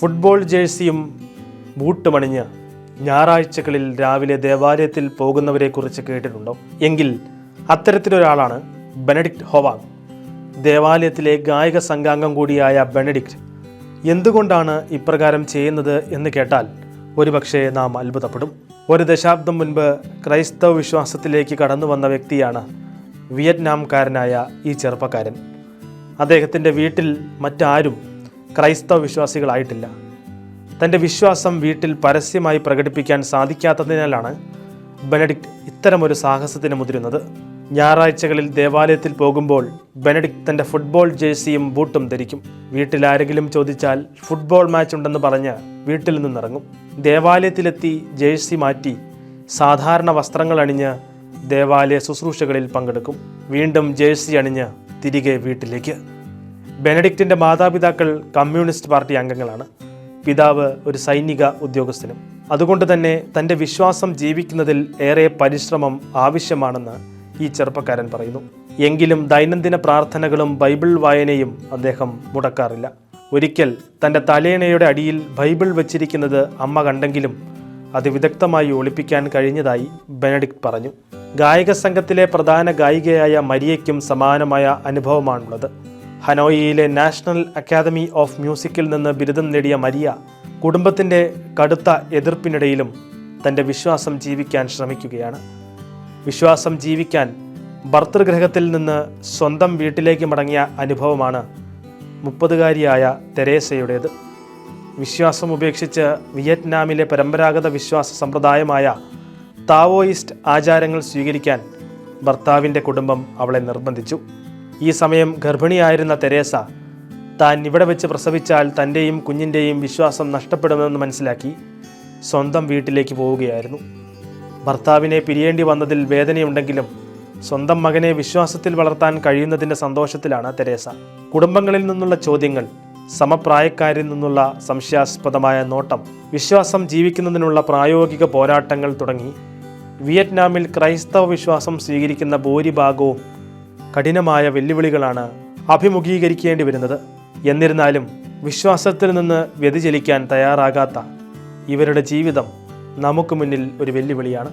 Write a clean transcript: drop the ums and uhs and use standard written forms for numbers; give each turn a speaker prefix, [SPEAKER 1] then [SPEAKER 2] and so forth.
[SPEAKER 1] Football ജേഴ്സിയും ബൂട്ടുമണിഞ്ഞ് ഞായറാഴ്ചകളിൽ രാവിലെ ദേവാലയത്തിൽ പോകുന്നവരെക്കുറിച്ച് കേട്ടിട്ടുണ്ടോ? എങ്കിൽ അത്തരത്തിലൊരാളാണ് ബെനഡിക്റ്റ് ഹൊവാങ്. ദേവാലയത്തിലെ ഗായക സംഘാംഗം കൂടിയായ ബെനഡിക്റ്റ് എന്തുകൊണ്ടാണ് ഇപ്രകാരം ചെയ്യുന്നത് എന്ന് കേട്ടാൽ ഒരുപക്ഷെ നാം അത്ഭുതപ്പെടും. ഒരു ദശാബ്ദം മുൻപ് ക്രൈസ്തവ വിശ്വാസത്തിലേക്ക് കടന്നു വന്ന വ്യക്തിയാണ് വിയറ്റ്നാംകാരനായ ഈ ചെറുപ്പക്കാരൻ. അദ്ദേഹത്തിൻ്റെ വീട്ടിൽ മറ്റാരും ക്രൈസ്തവ വിശ്വാസികളായിട്ടില്ല. തൻ്റെ വിശ്വാസം വീട്ടിൽ പരസ്യമായി പ്രകടിപ്പിക്കാൻ സാധിക്കാത്തതിനാലാണ് ബെനഡിക്റ്റ് ഇത്തരമൊരു സാഹസത്തിന് മുതിരുന്നത്. ഞായറാഴ്ചകളിൽ ദേവാലയത്തിൽ പോകുമ്പോൾ ബെനഡിക്റ്റ് തൻ്റെ ഫുട്ബോൾ ജേഴ്സിയും ബൂട്ടും ധരിക്കും. വീട്ടിലാരെങ്കിലും ചോദിച്ചാൽ ഫുട്ബോൾ മാച്ച് ഉണ്ടെന്ന് പറഞ്ഞ് വീട്ടിൽ നിന്നിറങ്ങും. ദേവാലയത്തിലെത്തി ജേഴ്സി മാറ്റി സാധാരണ വസ്ത്രങ്ങൾ അണിഞ്ഞ് ദേവാലയ ശുശ്രൂഷകളിൽ പങ്കെടുക്കും. വീണ്ടും ജേഴ്സി അണിഞ്ഞ് തിരികെ വീട്ടിലേക്ക്. ബെനഡിക്റ്റിൻ്റെ മാതാപിതാക്കൾ കമ്മ്യൂണിസ്റ്റ് പാർട്ടി അംഗങ്ങളാണ്. പിതാവ് ഒരു സൈനിക ഉദ്യോഗസ്ഥനും. അതുകൊണ്ട് തന്നെ തൻ്റെ വിശ്വാസം ജീവിക്കുന്നതിൽ ഏറെ പരിശ്രമം ആവശ്യമാണെന്ന് ഈ ചെറുപ്പക്കാരൻ പറയുന്നു. എങ്കിലും ദൈനംദിന പ്രാർത്ഥനകളും ബൈബിൾ വായനയും അദ്ദേഹം മുടക്കാറില്ല. ഒരിക്കൽ തൻ്റെ തലയണയുടെ അടിയിൽ ബൈബിൾ വച്ചിരിക്കുന്നത് അമ്മ കണ്ടെങ്കിലും അത് വിദഗ്ധമായി ഒളിപ്പിക്കാൻ കഴിഞ്ഞതായി ബെനഡിക്റ്റ് പറഞ്ഞു. ഗായക സംഘത്തിലെ പ്രധാന ഗായികയായ മരിയയ്ക്കും സമാനമായ അനുഭവമാണുള്ളത്. ഹനോയിയിലെ നാഷണൽ അക്കാദമി ഓഫ് മ്യൂസിക്കിൽ നിന്ന് ബിരുദം നേടിയ മരിയ കുടുംബത്തിൻ്റെ കടുത്ത എതിർപ്പിനിടയിലും തൻ്റെ വിശ്വാസം ജീവിക്കാൻ ശ്രമിക്കുകയാണ്. വിശ്വാസം ജീവിക്കാൻ ഭർതൃഗൃഹത്തിൽ നിന്ന് സ്വന്തം വീട്ടിലേക്ക് മടങ്ങിയ അനുഭവമാണ് 30-കാരിയായ തെരേസയുടേത്. വിശ്വാസം ഉപേക്ഷിച്ച് വിയറ്റ്നാമിലെ പരമ്പരാഗത വിശ്വാസ സമ്പ്രദായമായ താവോയിസ്റ്റ് ആചാരങ്ങൾ സ്വീകരിക്കാൻ ഭർത്താവിൻ്റെ കുടുംബം അവളെ നിർബന്ധിച്ചു. ഈ സമയം ഗർഭിണിയായിരുന്ന തെരേസ താൻ ഇവിടെ വെച്ച് പ്രസവിച്ചാൽ തൻ്റെയും കുഞ്ഞിൻ്റെയും വിശ്വാസം നഷ്ടപ്പെടുമെന്ന് മനസ്സിലാക്കി സ്വന്തം വീട്ടിലേക്ക് പോവുകയായിരുന്നു. ഭർത്താവിനെ പിരിയേണ്ടി വന്നതിൽ വേദനയുണ്ടെങ്കിലും സ്വന്തം മകനെ വിശ്വാസത്തിൽ വളർത്താൻ കഴിയുന്നതിൻ്റെ സന്തോഷത്തിലാണ് തെരേസ. കുടുംബങ്ങളിൽ നിന്നുള്ള ചോദ്യങ്ങൾ, സമപ്രായക്കാരിൽ നിന്നുള്ള സംശയാസ്പദമായ നോട്ടം, വിശ്വാസം ജീവിക്കുന്നതിനുള്ള പ്രായോഗിക പോരാട്ടങ്ങൾ തുടങ്ങി വിയറ്റ്നാമിൽ ക്രൈസ്തവ വിശ്വാസം സ്വീകരിക്കുന്ന ഭൂരിഭാഗവും കഠിനമായ വെല്ലുവിളികളാണ് അഭിമുഖീകരിക്കേണ്ടി വരുന്നത്. എന്നിരുന്നാലും വിശ്വാസത്തിൽ നിന്ന് വ്യതിചലിക്കാൻ തയ്യാറാകാത്ത ഇവരുടെ ജീവിതം നമുക്ക് മുന്നിൽ ഒരു വെല്ലുവിളിയാണ്.